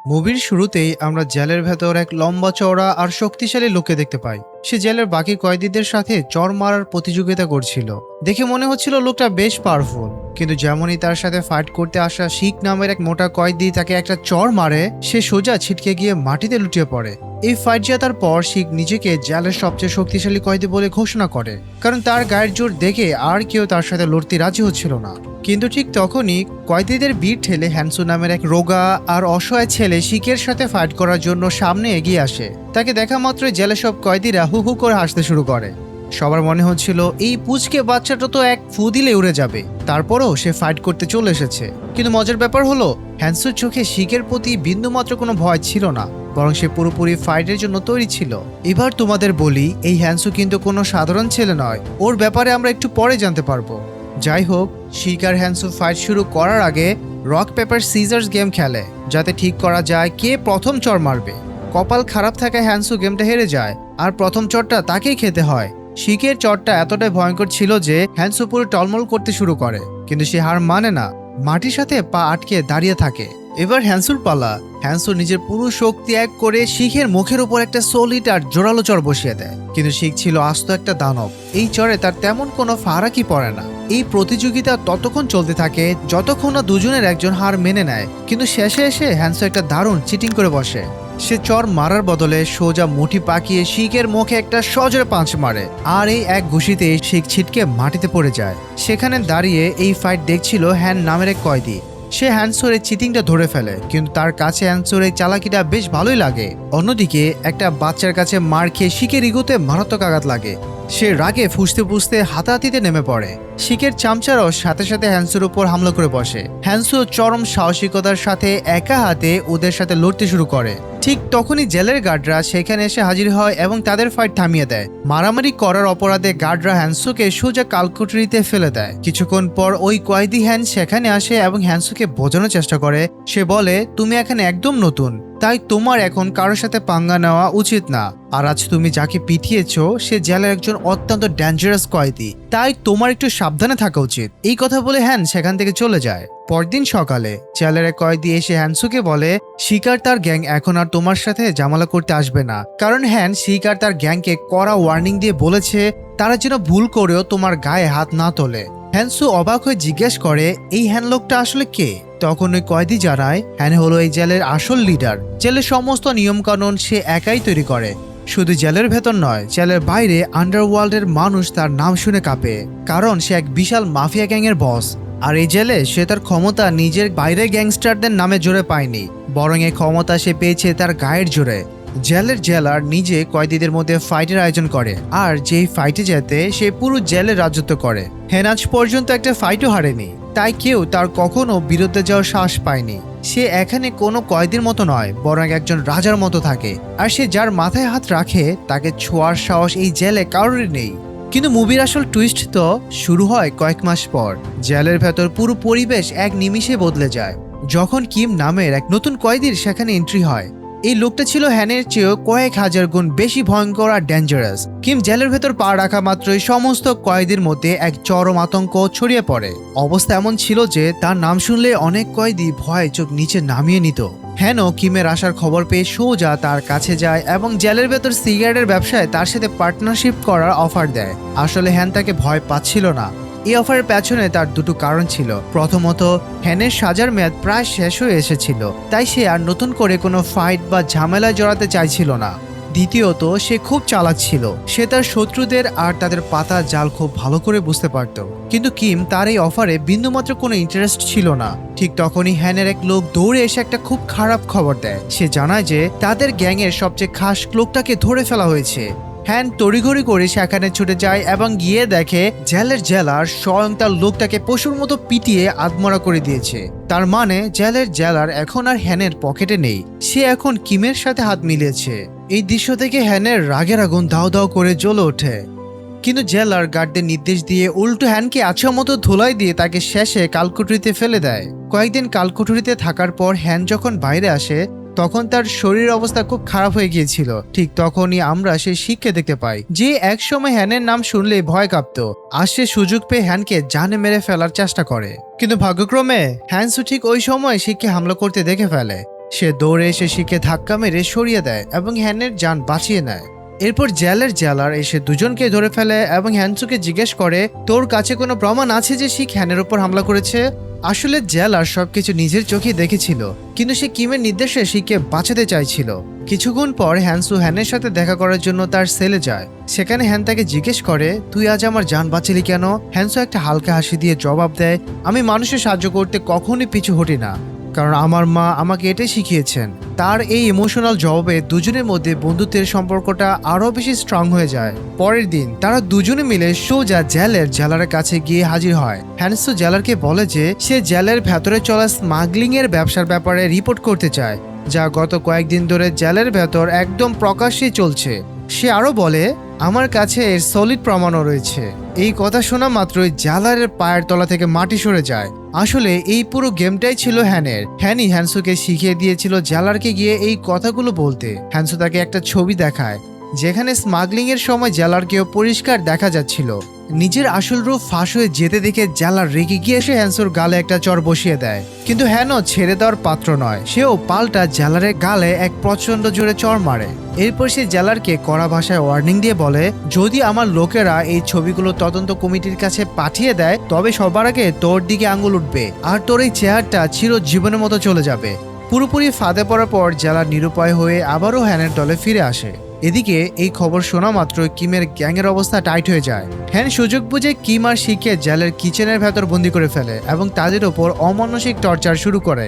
মুভির শুরুতেই আমরা জেলের ভেতর এক লম্বা চওড়া আর শক্তিশালী লোককে দেখতে পাই। সে জেলের বাকি কয়েদিদের সাথে চড় মারার প্রতিযোগিতা করছিল। দেখে মনে হচ্ছিল লোকটা বেশ পাওয়ারফুল, কিন্তু যেমনই তার সাথে ফাইট করতে আসা শিখ নামের এক মোটা কয়েদি তাকে একটা চড় মারে, সে সোজা ছিটকে গিয়ে মাটিতে লুটিয়ে পড়ে। এই ফাইট জেতার পর শিখ নিজেকে জেলের সবচেয়ে শক্তিশালী কয়েদি বলে ঘোষণা করে, কারণ তার গায়ের জোর দেখে আর কেউ তার সাথে লড়তে রাজি হচ্ছিল না। কিন্তু ঠিক তখনই কয়েদিদের ভিড় ঠেলে হ্যানসু নামের এক রোগা আর অসহায় ছেলে শিখের সাথে ফাইট করার জন্য সামনে এগিয়ে আসে। তাকে দেখা মাত্রই জেলে সব কয়েদিরা হু হু করে হাসতে শুরু করে। সবার মনে হচ্ছিল এই পুচকে বাচ্চাটা তো এক ফু দিলে উড়ে যাবে, তারপরও সে ফাইট করতে চলে এসেছে। কিন্তু মজার ব্যাপার হলো, হ্যানসুর চোখে শিখের প্রতি বিন্দুমাত্র কোনো ভয় ছিল না, বরং সে পুরোপুরি ফাইটের জন্য তৈরি ছিল। এবার তোমাদের বলি, এই হ্যানসু কিন্তু কোনো সাধারণ ছেলে নয়। ওর ব্যাপারে আমরা একটু পরে জানতে পারবো। যাই হোক, শিখ আর হ্যানসু ফাইট শুরু করার আগে রক পেপার সিজার্স গেম খেলে, যাতে ঠিক করা যায় কে প্রথম চড় মারবে। কপাল খারাপ থাকায় হ্যানসু গেমটা হেরে যায়, আর প্রথম চড়টা তাকেই খেতে হয়। শিখের চড়টা এতটাই ভয়ঙ্কর ছিল যে হ্যানসু পুরো টলমল করতে শুরু করে, কিন্তু সে হার মানে না, মাটির সাথে পা আটকে দাঁড়িয়ে থাকে। এবার হ্যানসুর পালা। হ্যানসু নিজের পুরো শক্তি এক করে শিখের মুখের উপর একটা সলিড আর জোরালো চড় বসিয়ে দেয়, কিন্তু শিখ ছিল আস্ত একটা দানব। এই চড়ে তার তেমন কোনো ফারাকই পড়ে না। এই প্রতিযোগিতা ততক্ষণ চলতে থাকে যতক্ষণ না দুজনের একজন হার মেনে নেয়, কিন্তু শেষে এসে হ্যানসু একটা দারুণ চিটিং করে বসে। সে চড় মারার বদলে সোজা মুঠি পাকিয়ে শিখের মুখে একটা সজোরে পাঁচ মারে, আর এই এক ঘুষিতে শিখ ছিটকে মাটিতে পড়ে যায়। সেখানে দাঁড়িয়ে এই ফাইট দেখছিল হ্যান নামের এক কয়েদি। সে হ্যানসুর এই চিটিংটা ধরে ফেলে, কিন্তু তার কাছে হ্যানসুর এই চালাকিটা বেশ ভালোই লাগে। অন্যদিকে একটা বাচ্চার কাছে মার খেয়ে শিখের ইগোতে মারাত্মক আঘাত লাগে। সে রাগে ফুঁসতে ফুঁসতে হাতাহাতিতে নেমে পড়ে। শিখের চামচারাও সাথে সাথে হ্যানসুর উপর হামলা করে বসে। হ্যানসু চরম সাহসিকতার সাথে একা হাতে ওদের সাথে লড়তে শুরু করে। ঠিক তখনই জেলের গার্ডরা সেখানে এসে হাজির হয় এবং তাদের ফাইট থামিয়ে দেয়। মারামারি করার অপরাধে গার্ডরা হ্যানসুকে সোজা কালকুটরিতে ফেলে দেয়। কিছুক্ষণ পর ওই কয়েদি হ্যান সেখানে আসে এবং হ্যানসুকে বোঝানোর চেষ্টা করে। সে বলে, তুমি এখানে একদম নতুন, তাই তোমার এখন কারোর সাথে পাঙ্গা নেওয়া উচিত না। আর আজ তুমি যাকে পিটিয়েছো সে জেলের একজন অত্যন্ত ডেঞ্জারাস কয়েদি, তাই তোমার একটু সাবধানে থাকা উচিত। এই কথা বলে হ্যান সেখান থেকে চলে যায়। পরদিন সকালে জেলের এক কয়েদি এসে হ্যানসুকে বলে, শিকার তার গ্যাং এখন আর তোমার সাথে ঝামেলা করতে আসবে না, কারণ হ্যান শিকার তার গ্যাংকে কড়া ওয়ার্নিং দিয়ে বলেছে তারা যেন ভুল করেও তোমার গায়ে হাত না তোলে। হ্যানসু অবাক হয়ে জিজ্ঞেস করে, এই হ্যান লোকটা আসলে কে? তখন ওই কয়েদি জানায়, হ্যান হলো এই জেলের আসল লিডার। জেলের সমস্ত নিয়মকানুন সে একাই তৈরি করে। শুধু জেলের ভেতর নয়, জেলের বাইরে আন্ডারওয়ার্ল্ডের মানুষ তার নাম শুনে কাঁপে, কারণ সে এক বিশাল মাফিয়া গ্যাংয়ের বস। আর এই জেলে সে তার ক্ষমতা নিজের বাইরে গ্যাংস্টারদের নামে জোরে পায়নি, বরং এই ক্ষমতা সে পেয়েছে তার গায়ের জোরে। জেলের জেলার নিজে কয়েদিদের মধ্যে ফাইটের আয়োজন করে, আর যেই ফাইটে যেতে সে পুরো জেলের রাজত্ব করে। হেন আজ পর্যন্ত একটা ফাইটও হারেনি, তাই কেউ তার কখনো বিরুদ্ধে যাওয়ার সাহস পায়নি। সে এখানে কোনো কয়েদির মতো নয়, বরং একজন রাজার মতো থাকে, আর সে যার মাথায় হাত রাখে তাকে ছোঁয়ার সাহস এই জেলে কারোরই নেই। কিন্তু মুভির আসল টুইস্ট তো শুরু হয় কয়েক মাস পর। জেলের ভেতর পুরো পরিবেশ এক নিমিষে বদলে যায় যখন কিম নামের এক নতুন কয়েদির সেখানে এন্ট্রি হয়। এই লোকটা ছিল হ্যানের চেয়েও কয়েক হাজার গুণ বেশি ভয়ঙ্কর আর ডেঞ্জারাস। কিম জেলের ভেতর পা রাখা মাত্রই সমস্ত কয়েদির মধ্যে এক চরম আতঙ্ক ছড়িয়ে পড়ে। অবস্থা এমন ছিল যে তার নাম শুনলে অনেক কয়েদি ভয়ে চোখ নিচে নামিয়ে নিত। হ্যানও কিমের আসার খবর পেয়ে সোজা তার কাছে যায় এবং জেলের ভেতর সিগারেটের ব্যবসায় তার সাথে পার্টনারশিপ করার অফার দেয়। আসলে হ্যান তাকে ভয় পাচ্ছিল না। এই অফারের পেছনে তার দুটো কারণ ছিল। প্রথমত, হ্যানের সাজার মেয়াদ প্রায় শেষ হয়ে এসেছিল, তাই সে আর নতুন করে কোনো ফাইট বা ঝামেলায় জড়াতে চাইছিল না। দ্বিতীয়ত, সে খুব চালাক ছিল। সে তার শত্রুদের আর তাদের পাতা জাল খুব ভালো করে বুঝতে পারত। কিন্তু কিম তার এই অফারে বিন্দুমাত্র কোনো ইন্টারেস্ট ছিল না। ঠিক তখনই হ্যানের এক লোক দৌড়ে এসে একটা খুব খারাপ খবর দেয়। সে জানায় যে তাদের গ্যাংয়ের সবচেয়ে খাস লোকটাকে ধরে ফেলা হয়েছে। হ্যান তড়িঘড়ি করে সেখানে ছুটে যায় এবং গিয়ে দেখে জেলের জেলার স্বয়ং তার লোকটাকে পশুর মতো পিটিয়ে আধমরা করে দিয়েছে। তার মানে জেলের জেলার এখন আর হ্যানের পকেটে নেই, সে এখন কিমের সাথে হাত মিলিয়েছে। এই দৃশ্য থেকে হ্যানের রাগের আগুন দাও দাও করে জ্বলে ওঠে। কিন্তু জেলার গার্ডদের নির্দেশ দিয়ে উল্টো হ্যানকে আছা মতো ধুলাই দিয়ে তাকে শেষে কালকুটুরিতে ফেলে দেয়। কয়েকদিন কালকুটুরিতে থাকার পর হ্যান যখন বাইরে আসে তখন তার শরীর অবস্থা খুব খারাপ হয়ে গিয়েছিল। ঠিক তখনই আমরা সেই শিখকে দেখতে পাই, যে একসময় হ্যানের নাম শুনলে ভয় কাঁপত। আর সে সুযোগ পেয়ে হ্যানকে জানে মেরে ফেলার চেষ্টা করে, কিন্তু ভাগ্যক্রমে হ্যানসু ঠিক ওই সময় শিখকে হামলা করতে দেখে ফেলে। সে দৌড়ে এসে শিখে ধাক্কা মেরে সরিয়ে দেয় এবং হ্যানের যান বাঁচিয়ে নেয়। এরপর জেলার এসে দুজনকে ধরে ফেলে এবং হ্যানসুকে জিজ্ঞেস করে, তোর কাছে কোনো প্রমাণ আছে যে শিখ হ্যানের উপর হামলা করেছে? আসলে জেলার সবকিছু নিজের চোখে দেখেছিল, কিন্তু সে কিমের নির্দেশে শিখকে বাঁচাতে চাইছিল। কিছুক্ষণ পর হ্যানসু হ্যানের সাথে দেখা করার জন্য তার সেলে যায়। সেখানে হ্যান তাকে জিজ্ঞেস করে, তুই আজ আমার জান বাঁচালি কেন? হ্যানসু একটা হালকা হাসি দিয়ে জবাব দেয়, আমি মানুষের সাহায্য করতে কখনোই পিছু হটি না, কারণ আমার মা আমাকে এটাই শিখিয়েছেন। তার এই ইমোশনাল জবাবে দুজনের মধ্যে বন্ধুত্বের সম্পর্কটা আরো বেশি স্ট্রং হয়ে যায়। পরের দিন তারা দুজনে মিলে সোজা জেলারের কাছে গিয়ে হাজির হয়। হ্যানসু জেলারকে বলে যে সে জেলের ভেতরে চলা স্মাগলিং এর ব্যবসার ব্যাপারে রিপোর্ট করতে চায়, যা গত কয়েকদিন ধরে জেলের ভেতর একদম প্রকাশ্যে চলছে। সে আরো বলে, আমার কাছে এর সলিড প্রমাণও রয়েছে। এই কথা শোনা মাত্রই জালারের পায়ের তলা থেকে মাটি সরে যায়। আসলে এই পুরো গেমটাই ছিল হ্যানই হ্যানসুকে শিখিয়ে দিয়েছিল জালারকে গিয়ে এই কথাগুলো বলতে। হ্যানসু তাকে একটা ছবি দেখায় যেখানে স্মাগলিং এর সময় জালারকেও পরিষ্কার দেখা যাচ্ছিল। নিজের আসল রূপ ফাঁস হয়ে যেতে দেখে জালার রেগে গিয়ে এসে হ্যানসুর গালে একটা চড় বসিয়ে দেয়, কিন্তু হ্যানও ছেড়ে দেওয়ার পাত্র নয়। সেও পাল্টা জালারের গালে এক প্রচন্ড জোরে চড় মারে। এরপর সে জালারকে কড়া ভাষায় ওয়ার্নিং দিয়ে বলে, যদি আমার লোকেরা এই ছবিগুলো তদন্ত কমিটির কাছে পাঠিয়ে দেয় তবে সবার আগে তোর দিকে আঙুল উঠবে আর তোর এই চেহারটা চিরজীবনের মতো চলে যাবে। পুরোপুরি ফাঁদে পড়ার পর জালার নিরুপায় হয়ে আবারও হ্যানের দলে ফিরে আসে। এদিকে এই খবর শোনা মাত্র কিমের গ্যাংয়ের অবস্থা টাইট হয়ে যায়। হ্যান সুযোগ বুঝে কিম আর শিখকে জেলের কিচেনের ভেতর বন্দি করে ফেলে এবং তাদের ওপর অমানসিক টর্চার শুরু করে।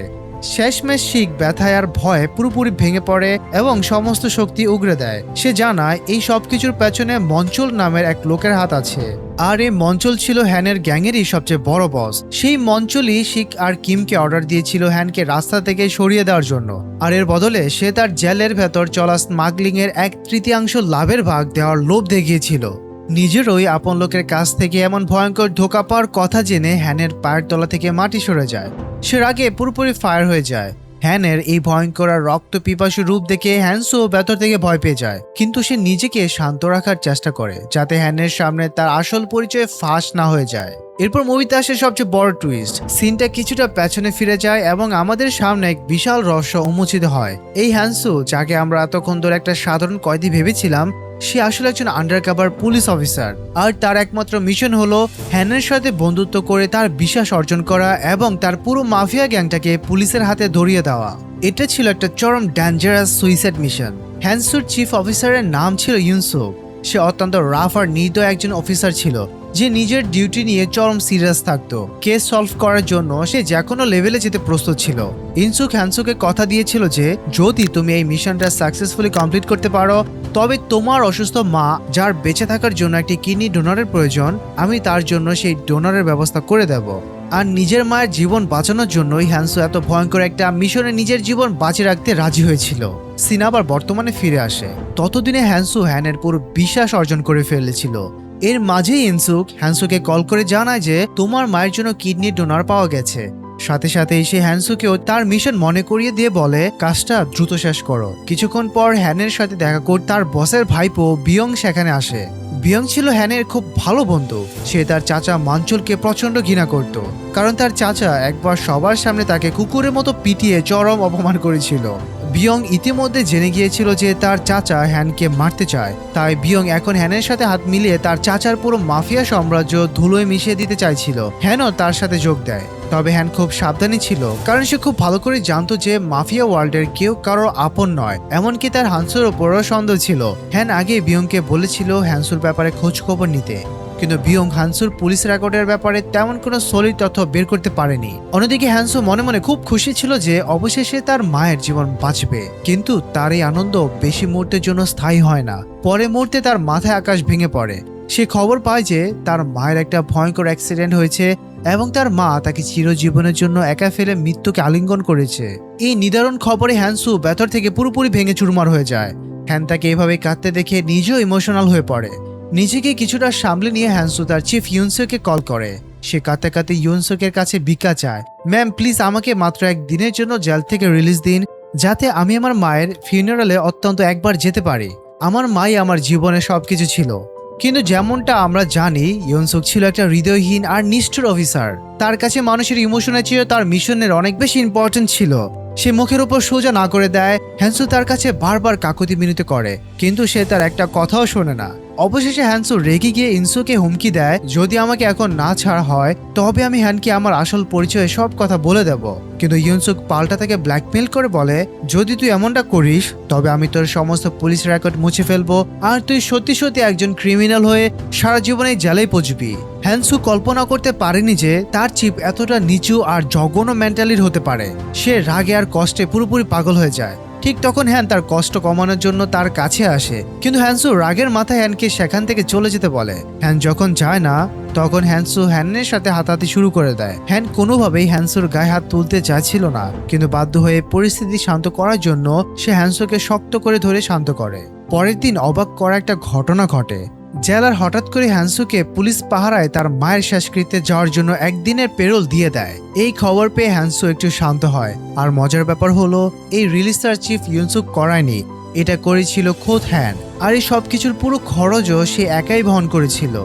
শেষমেশ শিখ ব্যথায় আর ভয়ে পুরোপুরি ভেঙে পড়ে এবং সমস্ত শক্তি উগরে দেয়। সে জানায় এই সবকিছুর পেছনে মঞ্চল নামের এক লোকের হাত আছে, আর এই মঞ্চল ছিল হ্যানের গ্যাংয়েরই সবচেয়ে বড় বস। সেই মঞ্চলই শিখ আর কিমকে অর্ডার দিয়েছিল হ্যানকে রাস্তা থেকে সরিয়ে দেওয়ার জন্য, আর এর বদলে সে তার জেলের ভেতর চলা স্মাগলিং এর 1/3 লাভের ভাগ দেওয়ার লোভ দেখিয়েছিল। নিজেরই আপন লোকের কাছ থেকে এমন ভয়ঙ্কর ধোঁকা পাওয়ার কথা জেনে হ্যানের পায়ের তলা থেকে মাটি সরে যায়। সে রাগে পুরোপুরি ফায়ার হয়ে যায়। হ্যানের এই ভয়ঙ্কর আর রক্ত পিপাসু রূপ দেখে হ্যানসু ভেতর থেকে ভয় পেয়ে যায়, কিন্তু সে নিজেকে শান্ত রাখার চেষ্টা করে যাতে হ্যানের সামনে তার আসল পরিচয় ফাঁস না হয়ে যায়। এরপর মুভিতে আসে সবচেয়ে বড় টুইস্ট। সিনটা কিছুটা পেছনে ফিরে যায় এবং আমাদের সামনে এক বিশাল রহস্য উন্মোচিত হয়। এই হ্যানসু, যাকে আমরা এতক্ষণ ধরে একটা সাধারণ কয়েদি ভেবেছিলাম, সে আসলে একজন আন্ডারকভার পুলিশ অফিসার, আর তার একমাত্র মিশন হলো হ্যানের সাথে বন্ধুত্ব করে তার বিশ্বাস অর্জন করা এবং তার পুরো মাফিয়া গ্যাংটাকে পুলিশের হাতে ধরিয়ে দেওয়া। এটা ছিল একটা চরম ডেঞ্জারাস সুইসাইড মিশন। হ্যানসুর চিফ অফিসারের নাম ছিল ইউনসুক। সে অত্যন্ত রাফ আর নির্দয় একজন অফিসার ছিল, যে নিজের ডিউটি নিয়ে চরম সিরিয়াস থাকতো। কেস সলভ করার জন্য সে যে কোনো লেভেলে যেতে প্রস্তুত ছিল। ইনসুক হ্যানসুকে কথা দিয়েছিল যে যদি তুমি এই মিশনটা সাকসেসফুলি কমপ্লিট করতে পারো তবে তোমার অসুস্থ মা, যার বেঁচে থাকার জন্য একটি কিডনি ডোনারের প্রয়োজন, আমি তার জন্য সেই ডোনারের ব্যবস্থা করে দেব। আর নিজের মায়ের জীবন বাঁচানোর জন্যই হ্যানসু এত ভয়ঙ্কর একটা মিশনে নিজের জীবন বাঁচিয়ে রাখতে রাজি হয়েছিল। সিন আবার বর্তমানে ফিরে আসে। ততদিনে হ্যানসু হ্যানের পুরো বিশ্বাস অর্জন করে ফেলেছিল। এর মাঝেই ইনসুক হ্যানসুকে কল করে জানায় যে তোমার মায়ের জন্য কিডনি ডোনার পাওয়া গেছে। সাথে সাথে সে হ্যানসুকেও তার মিশন মনে করিয়ে দিয়ে বলে কাজটা দ্রুত শেষ করো। কিছুক্ষণ পর হ্যানের সাথে দেখা করে তার বসের ভাইপো বিয়ং সেখানে আসে। বিয়ং ছিল হ্যানের খুব ভালো বন্ধু। সে তার চাচা মাঞ্চলকে প্রচন্ড ঘৃণা করত, কারণ তার চাচা একবার সবার সামনে তাকে কুকুরের মতো পিটিয়ে চরম অপমান করেছিল। বিয়ং ইতিমধ্যে জেনে গিয়েছিল যে তার চাচা হ্যানকে মারতে চায়, তাই বিয়ং এখন হ্যানের সাথে হাত মিলিয়ে তার চাচার পুরো মাফিয়া সাম্রাজ্য ধুলোয় মিশিয়ে দিতে চাইছিল। হ্যানও তার সাথে যোগ দেয়, তবে হ্যান খুব সাবধানী ছিল, কারণ সে খুব ভালো করে জানতো যে মাফিয়া ওয়ার্ল্ডের কেউ কারো আপন নয়। এমনকি তার হ্যানসুর ওপরও সন্দেহ ছিল। হ্যান আগে বিয়ংকে বলেছিল হ্যানসুর ব্যাপারে খোঁজ খবর নিতে, কিন্তু বিয়ং হ্যানসুর পুলিশ রেকর্ডের ব্যাপারে তেমন কোনো সলিড তথ্য বের করতে পারেনি। অন্যদিকে হ্যানসু মনে মনে খুব খুশি ছিল যে অবশেষে তার মায়ের জীবন বাঁচবে, কিন্তু তার এই আনন্দ বেশি মুহূর্তের জন্য স্থায়ী হয় না। পরে মুহূর্তে তার মাথায় আকাশ ভেঙে পড়ে। সে খবর পায় যে তার মায়ের একটা ভয়ঙ্কর অ্যাক্সিডেন্ট হয়েছে এবং তার মা তাকে চিরজীবনের জন্য একা ফেলে মৃত্যুকে আলিঙ্গন করেছে। এই নিদারুণ খবরে হ্যানসু ভেতর থেকে পুরোপুরি ভেঙে চুরমার হয়ে যায়। হ্যান তাকে এভাবে কাঁদতে দেখে নিজেও ইমোশনাল হয়ে পড়ে। নিজেকে কিছুটা সামলে নিয়ে হ্যানসু তার চিফ ইউনসুকে কল করে। সে কাঁদতে কাঁদতে ইউনসুকের কাছে ভিক্ষা চায়, ম্যাম প্লিজ আমাকে মাত্র 1 দিনের জন্য জেল থেকে রিলিজ দিন, যাতে আমি আমার মায়ের ফিউনারালে অত্যন্ত একবার যেতে পারি। আমার মাই আমার জীবনে সবকিছু ছিল। কিন্তু যেমনটা আমরা জানি, ইয়নসুক ছিল একটা হৃদয়হীন আর নিষ্ঠুর অফিসার। তার কাছে মানুষের ইমোশনের চেয়ে তার মিশনের অনেক বেশি ইম্পর্টেন্ট ছিল। সে মুখের উপর সোজা না করে দেয়। হ্যান্সু তার কাছে বারবার কাকুতি মিনতি করে, কিন্তু সে তার একটা কথাও শোনে না। অবশেষে হ্যান্সু রেগে গিয়ে ইনসুকে হুমকি দেয়, যদি আমাকে এখন না ছাড়া হয় তবে আমি হ্যানকে আমার আসল পরিচয়ে সব কথা বলে দেব। কিন্তু ইউনসুক পাল্টা তাকে ব্ল্যাকমেল করে বলে, যদি তুই এমনটা করিস তবে আমি তোর সমস্ত পুলিশ রেকর্ড মুছে ফেলবো, আর তুই সত্যি সত্যি একজন ক্রিমিনাল হয়ে সারা জীবনে জেলেই পচবি। হ্যান্সু কল্পনা করতে পারেনি যে তার চিপ এতটা নিচু আর জঘন্য মেন্টালির হতে পারে। সে রাগে আর কষ্টে পুরোপুরি পাগল হয়ে যায়। ঠিক তখন হ্যান তার কষ্ট কমানোর জন্য তার কাছে আসে, কিন্তু হ্যান্সু রাগের মাথায় হ্যানকে সেখান থেকে চলে যেতে বলে। হ্যান যখন যায় না তখন হ্যান্সু হ্যানের সাথে হাতাহাতি শুরু করে দেয়। হ্যান কোনোভাবেই হ্যান্সুর গায়ে হাত তুলতে চাইছিল না, কিন্তু বাধ্য হয়ে পরিস্থিতি শান্ত করার জন্য সে হ্যান্সুকে শক্ত করে ধরে শান্ত করে। পরের দিন অবাক করা একটা ঘটনা ঘটে। জেলার হঠাৎ করে হ্যান্সুকে পুলিশ পাহারায় তার মায়ের শেষকৃত্যে যাওয়ার জন্য একদিনের পেরোল দিয়ে দেয়। এই খবর পেয়ে হ্যান্সু একটু শান্ত হয়। আর মজার ব্যাপার হলো, এই রিলিজ তার চিফ ইউনসুক করায়নি, এটা করেছিল খোদ হ্যান। আর এই সবকিছুর পুরো খরচও সে একাই বহন করেছিল।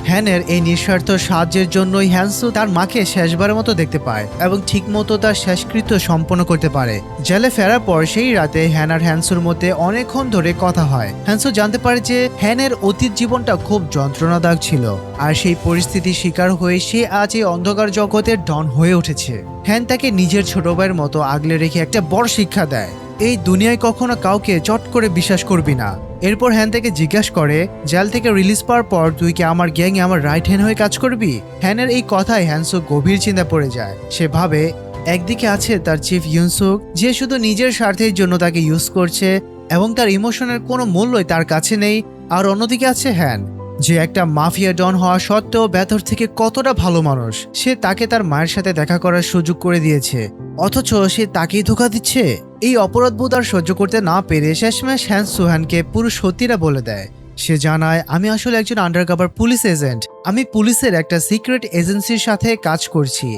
হ্যানের এই নিঃস্বার্থ সাহায্যের জন্যই হ্যান্সু তার মাকে শেষবারের মতো দেখতে পায় এবং ঠিকমতো তার শেষকৃত্য সম্পন্ন করতে পারে। জেলে ফেরার পর সেই রাতে হ্যান আর হ্যান্সুর মধ্যে অনেকক্ষণ ধরে কথা হয়। হ্যান্সু জানতে পারে যে হ্যানের অতীত জীবনটা খুব যন্ত্রণাদায়ক ছিল, আর সেই পরিস্থিতির শিকার হয়ে সে আজ এই অন্ধকার জগতের ডন হয়ে উঠেছে। হ্যান তাকে নিজের ছোট ভাইয়ের মতো আগলে রেখে একটা বড় শিক্ষা দেয়, এই দুনিয়ায় কখনো কাউকে চট করে বিশ্বাস করবি না। এরপর হ্যান থেকে জিজ্ঞাসা করে, জেল থেকে রিলিজ পাওয়ার পর তুই কি আমার গ্যাংয়ে আমার রাইট হ্যান্ড হয়ে কাজ করবি? হ্যানের এই কথায় হ্যান্সু গভীর চিন্তা পড়ে যায়। সে ভাবে, একদিকে আছে তার চিফ ইউনসুক, যে শুধু নিজের স্বার্থের জন্য তাকে ইউজ করছে এবং তার ইমোশনের কোনো মূল্যই তার কাছে নেই, আর অন্যদিকে আছে হ্যান, যে একটা মাফিয়া ডন হওয়া সত্ত্বেও ভেতর থেকে কতটা ভালো মানুষ। সে তাকে তার মায়ের সাথে দেখা করার সুযোগ করে দিয়েছে, অথচ সে তাকেই ধোঁকা দিচ্ছে। এই অপরাধবোধ আর সহ্য করতে না পেরে শেষমেশ হ্যান সুহানকে পুরো সত্যিটা বলে দেয়। সে জানায়, আমি আসলে একজন আন্ডারকভার পুলিশ এজেন্ট। আমি পুলিশের একটা সিক্রেট এজেন্সির সাথে কাজ করছি,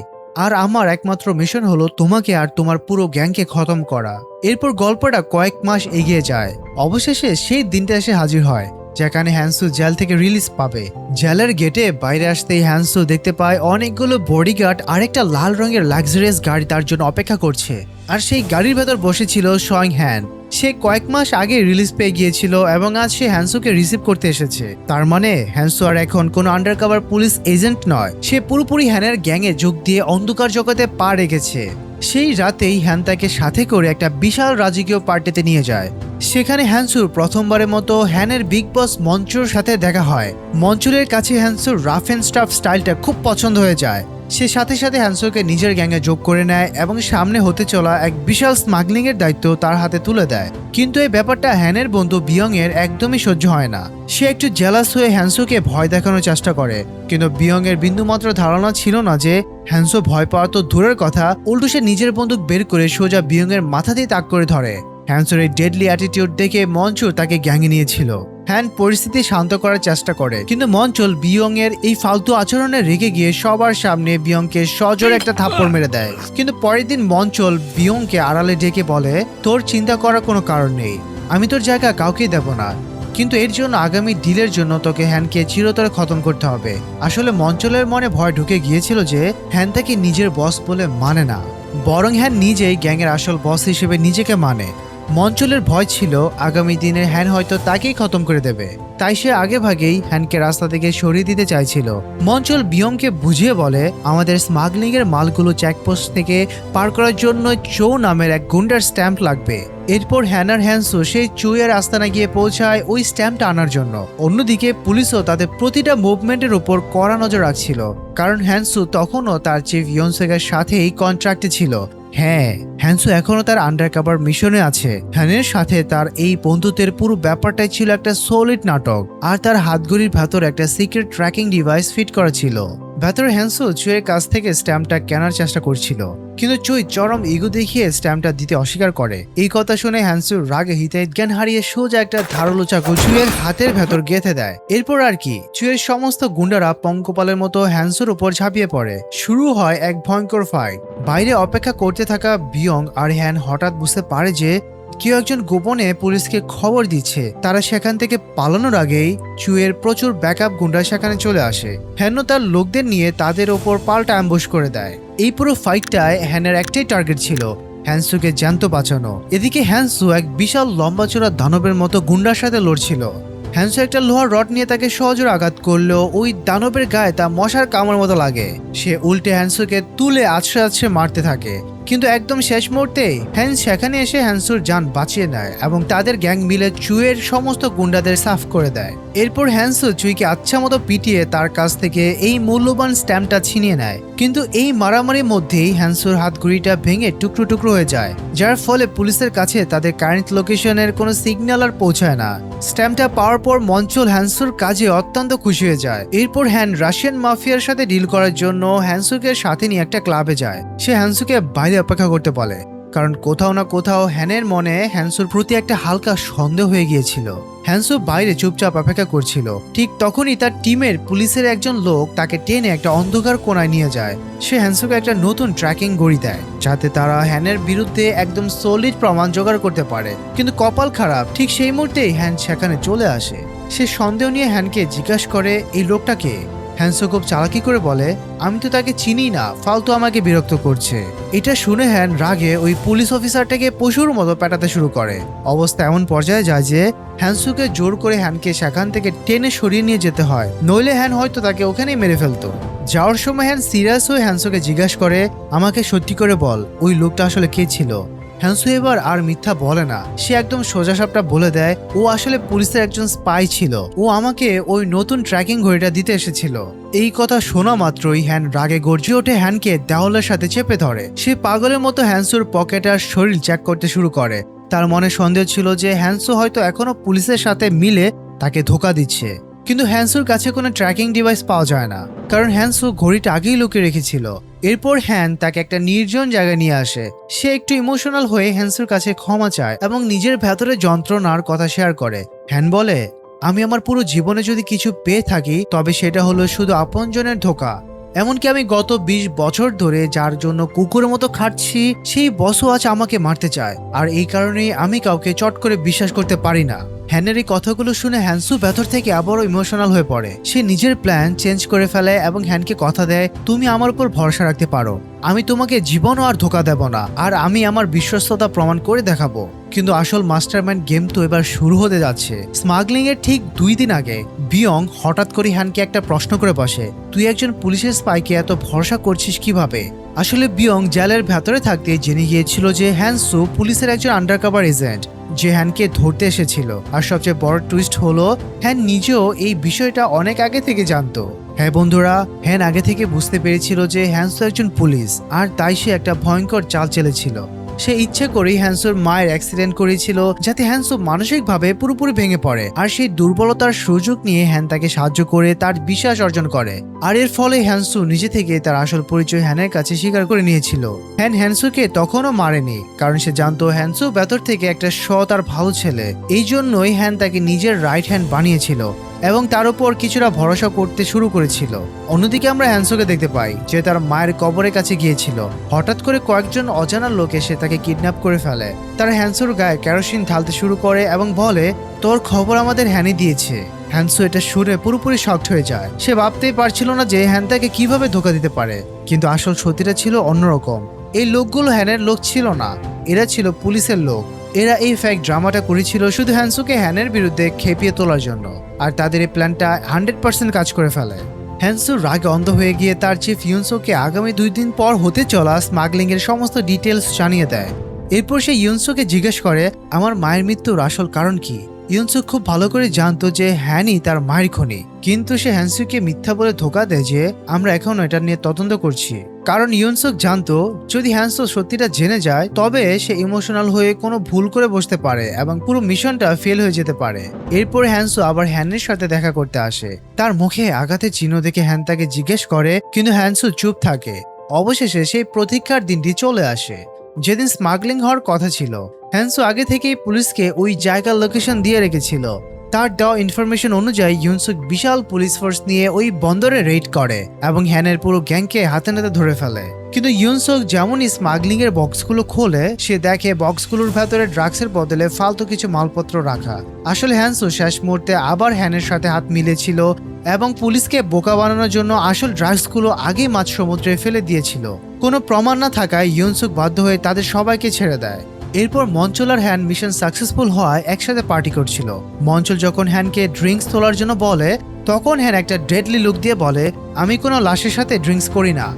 আর আমার একমাত্র মিশন হলো তোমাকে আর তোমার পুরো গ্যাংকে খতম করা। এরপর গল্পটা কয়েক মাস এগিয়ে যায়। অবশেষে সেই দিনটা এসে হাজির হয় যেখানে হ্যান্সু জেল থেকে রিলিজ পাবে। জেলের গেটে বাইরে আসতেই হ্যান্সু দেখতে পায় অনেকগুলো বডিগার্ড আর একটা লাল রঙের লাক্সারিয়াস গাড়ি তার জন্য অপেক্ষা করছে। আর সেই গাড়ির ভেতর বসেছিল স্বয়ং হ্যান। সে কয়েক মাস আগে রিলিজ পেয়ে গিয়েছিল এবং আজ সে হ্যান্সুকে রিসিভ করতে এসেছে। তার মানে হ্যান্সু আর এখন কোনো আন্ডারকভার পুলিশ এজেন্ট নয়, সে পুরোপুরি হ্যানের গ্যাংয়ে যোগ দিয়ে অন্ধকার জগতে পা রেখেছে। সেই রাতেই হ্যান তাকে সাথে করে একটা বিশাল রাজকীয় পার্টিতে নিয়ে যায়। সেখানে হ্যান্সুর প্রথমবারের মতো হ্যানের বিগ বস মঞ্চুর সাথে দেখা হয়। মঞ্চুরের কাছে হ্যান্সুর রাফ অ্যান্ড স্টাফ স্টাইলটা খুব পছন্দ হয়ে যায়। সে সাথে সাথে হ্যান্সুকে নিজের গ্যাংয়ে যোগ করে নেয় এবং সামনে হতে চলা এক বিশাল স্মাগলিং এর দায়িত্ব তার হাতে তুলে দেয়। কিন্তু এই ব্যাপারটা হ্যানের বন্ধু বিয়ং এর একদমই সহ্য হয় না। সে একটু জেলাস হয়ে হ্যান্সুকে ভয় দেখানোর চেষ্টা করে, কিন্তু বিয়ং এর বিন্দুমাত্র ধারণা ছিল না যে হ্যান্সু ভয় পাওয়া তো দূরের কথা, উল্টো সে নিজের বন্দুক বের করে সোজা বিয়ং এর মাথা দিয়ে তাক করে ধরে। হ্যান্সুর এই ডেডলি অ্যাটিটিউড দেখে মঞ্চুর তাকে গ্যাংয়ে নিয়েছিল। হ্যান পরিস্থিতি শান্ত করার চেষ্টা করে, কিন্তু মঞ্চল বিয়ং এর এই ফালতু আচরণে রেগে গিয়ে সবার সামনে বিয়ংকে সজোরে একটা থাপ্পড় মেরে দেয়। কিন্তু পরের দিন মঞ্চল বিয়ংকে আড়ালে ডেকে বলে, তোর চিন্তা করার কোনো কারণ নেই, আমি তোর জায়গা কাউকেই দেব না, কিন্তু এর জন্য আগামী ডিলের জন্য তোকে হ্যানকে চিরতরে খতম করতে হবে। আসলে মঞ্চলের মনে ভয় ঢুকে গিয়েছিল যে হ্যান তাকে নিজের বস বলে মানে না, বরং হ্যান নিজেই গ্যাংয়ের আসল বস হিসেবে নিজেকে মানে। মঞ্চলের ভয় ছিল আগামী দিনে হ্যান হয়তো তাকেই খতম করে দেবে, তাই সে আগে ভাগেই হ্যানকে রাস্তা থেকে সরিয়ে দিতে চাইছিল। মঞ্চল বিয়ংকে বুঝিয়ে বলে, আমাদের স্মাগলিং এর মালগুলো চেকপোস্ট থেকে পার করার জন্য চৌ নামের এক গুন্ডার স্ট্যাম্প লাগবে। এরপর হ্যান আর হ্যান্সু সেই চুইয়ের আস্তানা গিয়ে পৌঁছায় ওই স্ট্যাম্পটা আনার জন্য। অন্যদিকে পুলিশও তাদের প্রতিটা মুভমেন্টের উপর কড়া নজর রাখছিল, কারণ হ্যান্সু তখনও তার চিফ ইয়নসেকের সাথেই কন্ট্রাক্টে ছিল। হ্যাঁ, হ্যান্সু এখনো তার আন্ডারকভার মিশনে আছে। হ্যানের সাথে তার এই বন্ধুত্বের পুরো ব্যাপারটাই ছিল একটা সলিড নাটক, আর তার হাতঘড়ির ভেতর একটা সিক্রেট ট্র্যাকিং ডিভাইস ফিট করা ছিল। ভেতরে হ্যান্সু চুইয়ের কাছ থেকে স্ট্যাম্পটা কেনার চেষ্টা করছিল, কিন্তু চুই চরম ইগো দেখিয়ে স্ট্যাম্পটা দিতে অস্বীকার করে। এই কথা শুনে হ্যান্সুর রাগে হিতাহিত জ্ঞান হারিয়ে সোজা একটা ধারালো চাকু চুইয়ের হাতের ভেতর গেঁথে দেয়। এরপর আর কি, চুইয়ের সমস্ত গুন্ডারা পঙ্কপালের মতো হ্যান্সুর উপর ঝাঁপিয়ে পড়ে। শুরু হয় এক ভয়ঙ্কর ফাইট। বাইরে অপেক্ষা করতে থাকা বিয়ং আর হ্যান হঠাৎ বুঝতে পারে যে কেউ একজন গোপনে পুলিশকে খবর দিচ্ছে। তারা সেখান থেকে পালানোর আগেই চুয়ের প্রচুর ব্যাকআপ গুন্ডা সেখানে চলে আসে। হ্যানও তার লোকদের নিয়ে তাদের ওপর পাল্টা অ্যাম্বুশ করে দেয়। এই পুরো ফাইটটায় হ্যানের একটাই টার্গেট ছিল, হ্যানসুকে জ্যান্ত বাঁচানো। এদিকে হ্যানসু এক বিশাল লম্বাচোরা দানবের মতো গুন্ডার সাথে লড়ছিল। হ্যানসু একটা লোহার রড নিয়ে তাকে সহজে আঘাত করলেও ওই দানবের গায়ে তা মশার কামড়ের মতো লাগে। সে উল্টে হ্যানসুকে তুলে আছড়ে আছড়ে মারতে থাকে, কিন্তু একদম শেষ মুহূর্তে হ্যান্স সেখানে এসে হ্যানসুর জান বাঁচিয়ে নেয় এবং তাদের গ্যাং মিলে চুয়ের সমস্ত গুন্ডাদের সাফ করে দেয়। এরপর হ্যানসু চুইকে আচ্ছা মতো পিটিয়ে তার কাছ থেকে এই মূল্যবান স্ট্যাম্পটা ছিনিয়ে নেয়। কিন্তু এই মারামারির মধ্যেই হ্যানসুর হাত ঘড়িটা ভেঙে টুকরো টুকরো হয়ে যায়, যার ফলে পুলিশের কাছে তাদের কারেন্ট লোকেশনের কোনো সিগন্যাল আর পৌঁছায় না। স্ট্যাম্পটা পাওয়ার পর মঞ্চল হ্যানসুর কাজে অত্যন্ত খুশি হয়ে যায়। এরপর হ্যান রাশিয়ান মাফিয়ার সাথে ডিল করার জন্য হ্যানসুকে সাথে নিয়ে একটা ক্লাবে যায়। সে হ্যানসুকে বাইরে অপেক্ষা করতে বলে, কারণ কোথাও না কোথাও হ্যানের মনে হ্যানসুর প্রতি একটা হালকা সন্দেহ হয়ে গিয়েছিল। হ্যানসু বাইরে চুপচাপ অপেক্ষা করছিল। ঠিক তখনই তার টিমের পুলিশের একজন লোক তাকে টেনে একটা অন্ধকার কোণায় নিয়ে যায়। সে হ্যানসুকে একটা নতুন ট্র্যাকিং ঘড়ি দেয়, যাতে তারা হ্যানের বিরুদ্ধে একদম সলিড প্রমাণ জোগাড় করতে পারে। কিন্তু কপাল খারাপ, ঠিক সেই মুহূর্তেই হ্যান সেখানে চলে আসে। সে সন্দেহ নিয়ে হ্যানকে জিজ্ঞাসা করে, এই লোকটাকে? হ্যানসু খুব চালাকি করে বলে, আমি তো তাকে চিনি না, ফালতু আমাকে বিরক্ত করছে। এটা শুনে হ্যান রাগে ওই পুলিশ অফিসারটাকে পশুর মতো পেটাতে শুরু করে। অবস্থা এমন পর্যায়ে যায় যে হ্যানসুকে জোর করে হ্যানকে সেখান থেকে টেনে সরিয়ে নিয়ে যেতে হয়, নইলে হ্যান হয়তো তাকে ওখানেই মেরে ফেলতো। যাওয়ার সময় হ্যান সিরিয়াস হয়ে হ্যানসুকে জিজ্ঞাসা করে, আমাকে সত্যি করে বল, ওই লোকটা আসলে কে ছিল? হ্যানসু এবার আর মিথ্যা বলে না, সে একদম সোজাসাপটা বলে দেয়, ও আসলে পুলিশের একজন স্পাই ছিল। ও আমাকে ওই নতুন ট্র্যাকিং ঘড়িটা দিতে এসেছিল। এই কথা শোনা মাত্রই হ্যান রাগে গর্জে ওঠে, হ্যানকে দেওয়ালের সাথে চেপে ধরে। সে পাগলের মতো হ্যানসুর পকেট আর শরীর চেক করতে শুরু করে। তার মনে সন্দেহ ছিল যে হ্যানসু হয়তো এখনো পুলিশের সাথে মিলে তাকে ধোঁকা দিচ্ছে। কিন্তু হ্যানসুর কাছে কোনো ট্র্যাকিং ডিভাইস পাওয়া যায় না, কারণ হ্যানসু ঘড়িটা আগেই লুকিয়ে রেখেছিল। এরপর হ্যান তাকে একটা নির্জন জায়গায় নিয়ে আসে। সে একটু ইমোশনাল হয়ে হ্যানসুর কাছে ক্ষমা চায় এবং নিজের ভেতরে যন্ত্রণার কথা শেয়ার করে। হ্যান বলে, আমি আমার পুরো জীবনে যদি কিছু পেয়ে থাকি তবে সেটা হলো শুধু আপনজনের ধোঁকা। এমনকি আমি গত 20 বছর ধরে যার জন্য কুকুরের মতো খাটছি, সেই বসও আজ আমাকে মারতে চায়। আর এই কারণেই আমি কাউকে চট করে বিশ্বাস করতে পারি না। হ্যানের এই কথাগুলো শুনে হ্যানসু ভেতর থেকে আবারও ইমোশনাল হয়ে পড়ে। সে নিজের প্ল্যান চেঞ্জ করে ফেলে এবং হ্যানকে কথা দেয়, তুমি আমার উপর ভরসা রাখতে পারো, আমি তোমাকে জীবনও আর ধোঁকা দেব না, আর আমি আমার বিশ্বস্ততা প্রমাণ করে দেখাবো। কিন্তু আসল মাস্টারমাইন্ড গেম তো এবার শুরু হতে যাচ্ছে। স্মাগলিং এর ঠিক 2 দিন আগে বিয়ং হঠাৎ করে হ্যানকে একটা প্রশ্ন করে বসে, তুই একজন পুলিশের স্পাইকে এত ভরসা করছিস কিভাবে? আসলে বিয়ং জেলের ভেতরে থাকতে জেনে গিয়েছিল যে হ্যানসু পুলিশের একজন আন্ডারকভার এজেন্ট যে হ্যানকে ধরতে এসেছিল। আর সবচেয়ে বড় টুইস্ট হলো, হ্যান নিজেও এই বিষয়টা অনেক আগে থেকে জানতো। হ্যাঁ বন্ধুরা, হ্যান আগে থেকে বুঝতে পেরেছিল যে হ্যানসু একজন পুলিশ, আর তাই সে একটা ভয়ঙ্কর চাল চেলেছিল। সে ইচ্ছে করেই হ্যানসুর মায়ের অ্যাক্সিডেন্ট করেছিল, যাতে হ্যানসু মানসিকভাবে পুরোপুরি ভেঙে পড়ে। আর সেই দুর্বলতার সুযোগ নিয়ে হ্যান তাকে সাহায্য করে তার বিশ্বাস অর্জন করে। আর এর ফলে হ্যানসু নিজে থেকে তার আসল পরিচয় হ্যানের কাছে স্বীকার করে নিয়েছিল। হ্যান হ্যানসুকে তখনও মারেনি, কারণ সে জানতো হ্যানসু ভেতর থেকে একটা সৎ আর ভালো ছেলে। এই জন্যই হ্যান তাকে নিজের রাইট হ্যান্ড বানিয়েছিল এবং তার উপর কিছুটা ভরসা করতে শুরু করেছিল। অন্যদিকে আমরা হ্যানসুকে দেখতে পাই যে তার মায়ের কবরের কাছে গিয়েছিল। হঠাৎ করে কয়েকজন অজানা লোক এসে তাকে কিডন্যাপ করে ফেলে। তারা হ্যানসুর গায়ে কেরোসিন ঢালতে শুরু করে এবং বলে, তোর খবর আমাদের হ্যানি দিয়েছে। হ্যানসু এটা শুনে পুরোপুরি শকড হয়ে যায়। সে ভাবতেই পারছিল না যে হ্যান তাকে কিভাবে ধোঁকা দিতে পারে। কিন্তু আসল সত্যিটা ছিল অন্যরকম। এই লোকগুলো হ্যানের লোক ছিল না, এরা ছিল পুলিশের লোক। এরা এই ফ্যাক্ট ড্রামাটা করেছিল শুধু হ্যানসুকে হ্যানের বিরুদ্ধে খেপিয়ে তোলার জন্য, আর তাদের এই প্ল্যানটা 100% কাজ করে ফেলে। হ্যানসু রাগে অন্ধ হয়ে গিয়ে তার চিফ ইউনসোকে আগামী 2 দিন পর হতে চলা স্মাগলিং এর সমস্ত ডিটেলস জানিয়ে দেয়। এরপর সে ইউনসোকে জিজ্ঞেস করে, আমার মায়ের মৃত্যুর আসল কারণ কি? ইউনসু খুব ভালো করে জানতো যে হ্যানই তার মায়ের খুনি, কিন্তু সে হ্যানসুকে মিথ্যা বলে ধোকা দেয় যে আমরা এখনো এটা নিয়ে তদন্ত করছি। কারণ ইউনসুক জানতো যদি হ্যানসু সত্যিটা জেনে যায় তবে সে ইমোশনাল হয়ে কোনো ভুল করে বসতে পারে এবং পুরো মিশনটা ফেল হয়ে যেতে পারে। এরপর হ্যানসু আবার হ্যানের সাথে দেখা করতে আসে। তার মুখে আঘাতের চিহ্ন দেখে হ্যান তাকে জিজ্ঞেস করে, কিন্তু হ্যানসু চুপ থাকে। অবশেষে সেই প্রতীক্ষার দিনটি চলে আসে, যেদিন স্মাগলিং হওয়ার কথা ছিল। হ্যানসু আগে থেকেই পুলিশকে ওই জায়গার লোকেশন দিয়ে রেখেছিল। তার দেওয়া ইনফরমেশন অনুযায়ী ইউনসুক বিশাল পুলিশ ফোর্স নিয়ে ওই বন্দরে রেড করে এবং হ্যানের পুরো গ্যাংকে হাতে নাতে ধরে ফেলে। কিন্তু ইউনসুক যেমনই স্মাগলিং এর বক্সগুলো খোলে সে দেখে বক্সগুলোর ভেতরে ড্রাগসের বদলে ফালতু কিছু মালপত্র রাখা। আসলে হ্যানসু শেষ মুহূর্তে আবার হ্যানের সাথে হাত মিলেছিল এবং পুলিশকে বোকা বানানোর জন্য আসল ড্রাগসগুলো আগেই মাঝ সমুদ্রে ফেলে দিয়েছিল। কোনো প্রমাণ না থাকায় ইউনসুক বাধ্য হয়ে তাদের সবাইকে ছেড়ে দেয়। এরপর মঞ্চল আর হ্যান মিশন সাকসেসফুল হওয়ায় একসাথে পার্টি করছিল। মঞ্চল যখন হ্যানকে ড্রিঙ্কস তোলার জন্য বলে তখন হ্যান একটা ডেডলি লুক দিয়ে বলে, আমি কোনো লাশের সাথে ড্রিঙ্কস করি না।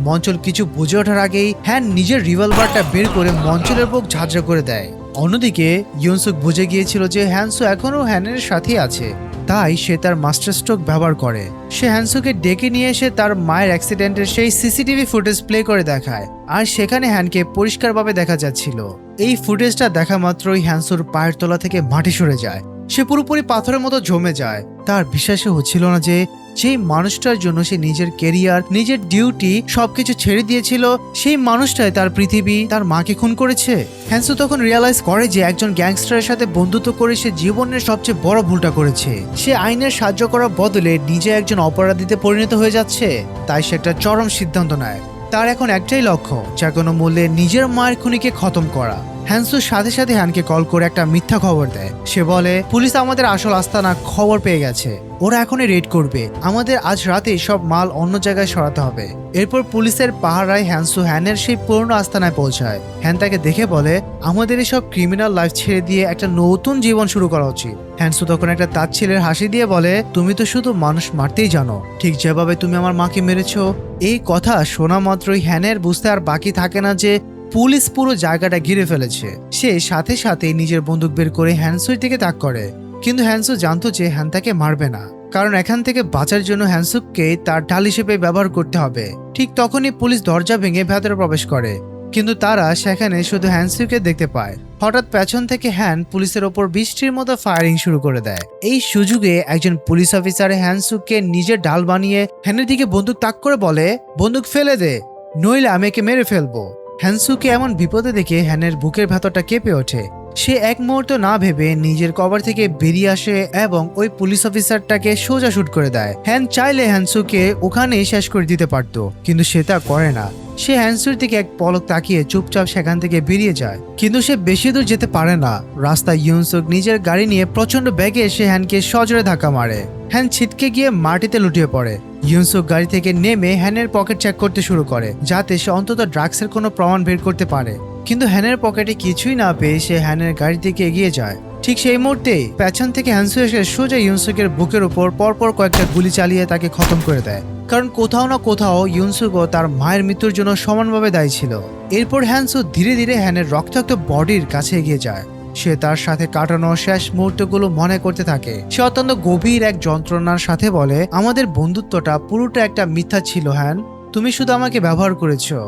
মঞ্চল কিছু বুঝে ওঠার আগেই হ্যান নিজের রিভলভারটা বের করে মঞ্চলের বুক ঝাঁঝরা করে দেয়। অন্যদিকে ইউনসুক বুঝে গিয়েছিল যে হ্যানসু এখনও হ্যানের সাথেই আছে, তাই সে তার মাস্টার স্ট্রোক ব্যবহার করে। সে হ্যানসুকে ডেকে নিয়ে এসে তার মায়ের অ্যাক্সিডেন্টের সেই সিসিটিভি ফুটেজ প্লে করে দেখায়, আর সেখানে হ্যানকে পরিষ্কারভাবে দেখা যাচ্ছিল। এই ফুটেজটা দেখা মাত্রই হ্যানসুর পায়ের তলা থেকে মাটি সরে যায়। সে পুরোপুরি পাথরের মতো জমে যায়। তার বিশ্বাসই হচ্ছিল না যে যেই মানুষটার জন্য সে নিজের কেরিয়ার, নিজের ডিউটি সবকিছু ছেড়ে দিয়েছিল, সেই মানুষটাই তার পৃথিবী, তার মাকে খুন করেছে। হ্যানসু তখন রিয়ালাইজ করে যে একজন গ্যাংস্টারের সাথে বন্ধুত্ব করে সে জীবনের সবচেয়ে বড় ভুলটা করেছে। সে আইনের সাহায্য করার বদলে নিজে একজন অপরাধীতে পরিণত হয়ে যাচ্ছে। তাই সে একটা চরম সিদ্ধান্ত নেয়। তার এখন একটাই লক্ষ্য, যে কোনো মূল্যে নিজের মায়ের খুনিকে খতম করা। হ্যানসুর সাথে সাথে হ্যানকে কল করে একটা মিথ্যা খবর দেয়। সে বলে, পুলিশ আমাদের আসল আস্তানা খবর পেয়ে গেছে, ওরা এখনই রেড করবে, আমাদের আজ রাতে সব মাল অন্য জায়গায় সরাতে হবে। এরপর পুলিশের পাহারায় হ্যানসু হ্যানের সেই পুরনো আস্তানায় পৌঁছায়। হ্যান তাকে দেখে বলে, আমাদের এসব ক্রিমিনাল লাইফ ছেড়ে দিয়ে একটা নতুন জীবন শুরু করা উচিত। হ্যানসু তখন একটা তাচ্ছিলের হাসি দিয়ে বলে, তুমি তো শুধু মানুষ মারতেই জানো, ঠিক যেভাবে তুমি আমার মাকে মেরেছো। এই কথা শোনা মাত্রই হ্যানের বুঝতে আর বাকি থাকে না যে পুলিশ পুরো জায়গাটা ঘিরে ফেলেছে। সে সাথে সাথে নিজের বন্দুক বের করে হ্যানসুর দিকে তাক করে। কিন্তু হ্যানসু জানতো যে হ্যান তাকে মারবে না, কারণ এখান থেকে বাঁচার জন্য হ্যানসুককে তার ঢাল হিসেবে ব্যবহার করতে হবে। ঠিক তখনই পুলিশ দরজা ভেঙে ভেতরে প্রবেশ করে, কিন্তু তারা সেখানে শুধু হ্যানসুকে দেখতে পায়। হঠাৎ পেছন থেকে হ্যান পুলিশের ওপর বৃষ্টির মতো ফায়ারিং শুরু করে দেয়। এই সুযোগে একজন পুলিশ অফিসার হ্যানসুককে নিজের ঢাল বানিয়ে হ্যানের দিকে বন্দুক তাক করে বলে, বন্দুক ফেলে দে, নইলে আমি একে মেরে ফেলবো। হ্যানসুকে এমন বিপদে দেখে হ্যানের বুকের ভেতরটা কেঁপে ওঠে। সে এক মুহূর্ত না ভেবে নিজের কভার থেকে বেরিয়ে আসে এবং ওই পুলিশ অফিসারটাকে সোজা শুট করে দেয়। হ্যান চাইলে হ্যানসুকে ওখানেই শেষ করে দিতে পারত, কিন্তু সে তা করে না। সে হ্যানসুর দিকে এক পলক তাকিয়ে চুপচাপ সেখান থেকে বেরিয়ে যায়। কিন্তু সে বেশি দূর যেতে পারে না। রাস্তায় ইউনসুক নিজের গাড়ি নিয়ে প্রচন্ড বেগে এসে হ্যানকে সজোরে ধাক্কা মারে। হ্যান ছিটকে গিয়ে মাটিতে লুটিয়ে পড়ে। ইউনসুক গাড়ি থেকে নেমে হ্যানের পকেট চেক করতে শুরু করে, যাতে সে অন্তত ড্রাগসের কোনো প্রমাণ বের করতে পারে। কিন্তু হ্যানের পকেটে কিছুই না পেয়ে সে হ্যানের গাড়ি থেকে এগিয়ে যায়। ঠিক সেই মুহূর্তেই পেছন থেকে হ্যানসু এসে সোজা ইউনসুকের বুকের উপর পরপর কয়েকটা গুলি চালিয়ে তাকে খতম করে দেয়। কারণ কোথাও না কোথাও ইউনসুকও তার মায়ের মৃত্যুর জন্য সমানভাবে দায়ী ছিল। এরপর হ্যানসু ধীরে ধীরে হ্যানের রক্তাক্ত বডির কাছে এগিয়ে যায়। সে তার সাথে কাটানো শেষ মুহূর্তগুলো মনে করতে থাকে। সে অত্যন্ত গভীর এক যন্ত্রণার সাথে বলে, আমাদের বন্ধুত্বটা পুরোটা একটা মিথ্যা ছিল হ্যান, তুমি শুধু আমাকে ব্যবহার করেছো।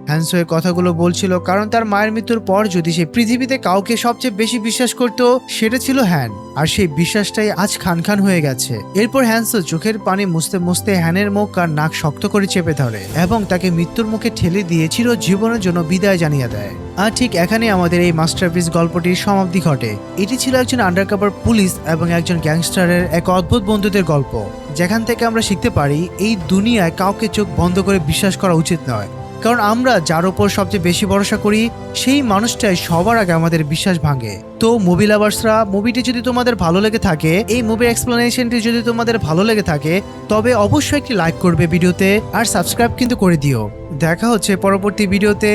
হ্যানসু এই কথাগুলো বলছিল কারণ তার মায়ের মৃত্যুর পর যদি সে পৃথিবীতে কাউকে সবচেয়ে বেশি বিশ্বাস করত, সেটা ছিল হ্যান। আর সেই বিশ্বাসটাই আজ খান খান হয়ে গেছে। এরপর হ্যানসু চোখের পানি মুছতে মুছতে হ্যানের মুখ আর নাক শক্ত করে চেপে ধরে এবং তাকে মৃত্যুর মুখে ঠেলে দিয়ে চিরজীবনের জন্য বিদায় জানিয়ে দেয়। আর ঠিক এখানে আমাদের এই মাস্টারপিস গল্পটির সমাপ্তি ঘটে। এটি ছিল একজন আন্ডারকভার পুলিশ এবং একজন গ্যাংস্টারের এক অদ্ভুত বন্ধুত্বের গল্প, যেখান থেকে আমরা শিখতে পারি এই দুনিয়ায় কাউকে চোখ বন্ধ করে বিশ্বাস করা উচিত নয়। কারণ আমরা যার উপর সবচেয়ে বেশি ভরসা করি সেই মানুষটাই সবার আগে আমাদের বিশ্বাস ভাঙে। তো মুভি লাভার্সরা, মুভিটি যদি তোমাদের ভালো লেগে থাকে, এই মুভির এক্সপ্লেনেশনটি যদি তোমাদের ভালো লেগে থাকে, তবে অবশ্যই একটি লাইক করবে ভিডিওতে, আর সাবস্ক্রাইব কিন্তু করে দিও। দেখা হচ্ছে পরবর্তী ভিডিওতে।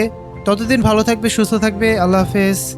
ততদিন ভালো থাকবে, সুস্থ থাকবে। আল্লাহ হাফেজ।